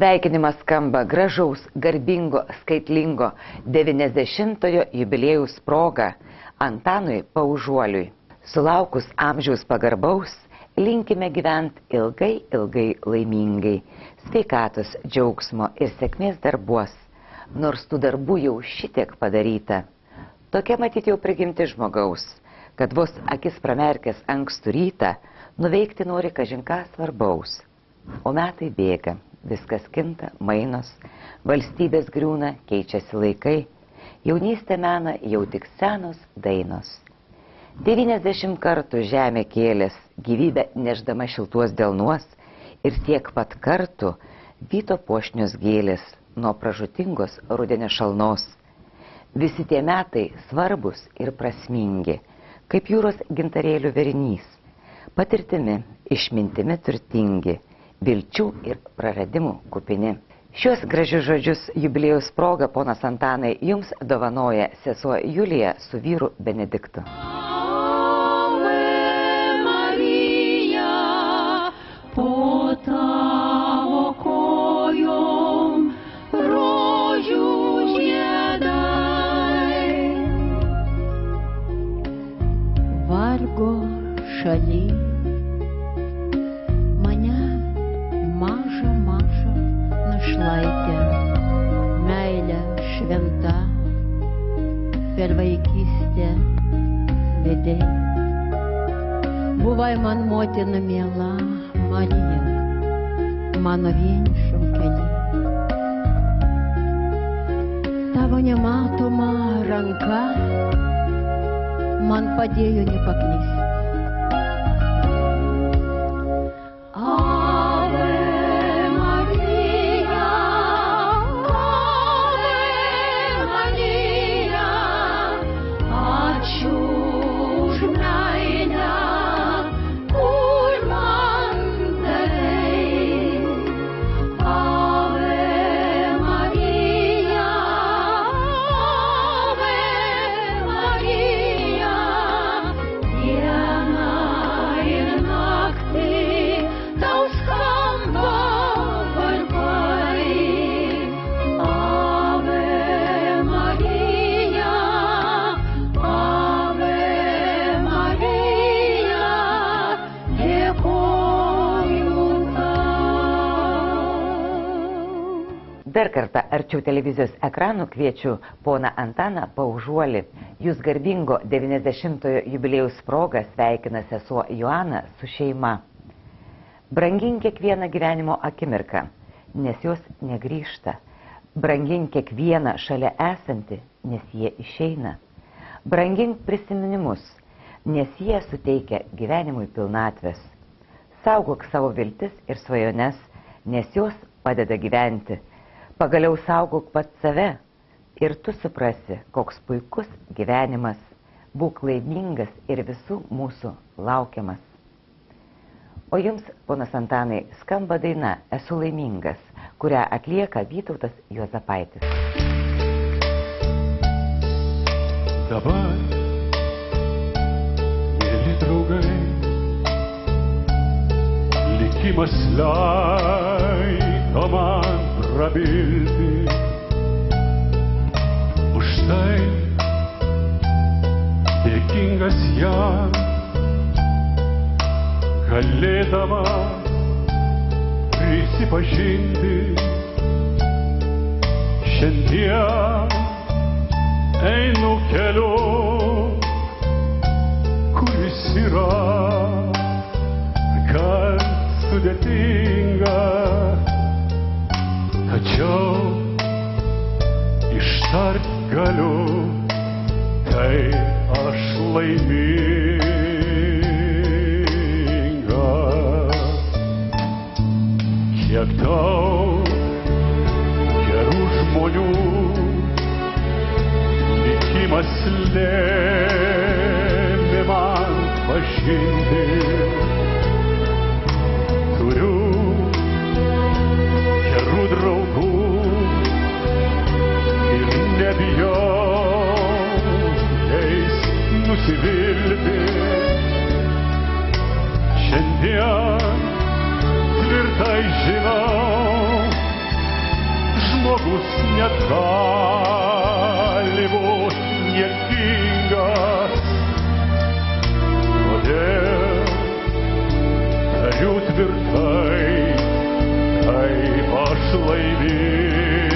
Sveikinimas skamba gražaus, garbingo, skaitlingo 90-ojo jubiliejaus proga Antanui Paužuoliui. Sulaukus amžiaus pagarbaus, linkime gyventi ilgai, ilgai laimingai, sveikatos, džiaugsmo ir sėkmės darbuos, nors tų darbų jau šitiek padaryta. Tokia matyti jau prigimti žmogaus, kad vos akis pramerkęs ankstų rytą, nuveikti nori kažinką svarbaus. O metai bėga, viskas kinta, mainos, valstybės griūna, keičiasi laikai, jaunystė mena jau tik senos dainos. 90 kartų žemė kėlės, gyvybę neždama šiltuos delnuos, ir tiek pat kartų vyto puošnios gėlės nuo pražūtingos rudenio šalnos. Visi tie metai svarbus ir prasmingi, kaip jūros gintarėlių verinys, patirtimi, išmintimi turtingi, vilčių ir praradimų kupini. Šios gražius žodžius jubiliejaus proga, ponas Antanai, jums dovanoja sesuo Julija su vyru Benediktu. Šaly mane mažą našlaitę, meilę šventa per vaikystę vedei. Buvai man motina miela Marija, mano vienišam kely. Tavo nematoma ranka man padėjo nepaklysti. Dar kartą arčiau televizijos ekranų kviečiu poną Antaną Paužuolį. Jūs garbingo 90-ojo jubiliejaus proga sveikina sesuo Joana su šeima. Brangink kiekvieną gyvenimo akimirką, nes jos negrįžta. Brangink kiekvieną šalia esantį, nes jie išeina. Brangink prisiminimus, nes jie suteikia gyvenimui pilnatvės. Saugok savo viltis ir svajones, nes jos padeda gyventi. Pagaliau saugok pats save ir tu suprasi, koks puikus gyvenimas. Būk laimingas ir visų mūsų laukiamas. O jums, ponas Antanai, skamba daina Esu laimingas, kurią atlieka Vytautas Juozapaitis. Dabar, mėly draugai, likimas leido man prabilti. Už tai dėkingas jam, galėdamas prisipažinti. Šiandien einu keliu, kuris yra gan sudėtinga. Tačiau ištart galiu, tai aš laimingas. Kiek daug gerų žmonių likimas lėmė man pažinti. Turiu gerų draugų ir nebijau jais nusivilti. Šiandien tvirtai žinau, jūs net gali būt niekingas. Todėl tariu tvirtai, kaip aš laivys.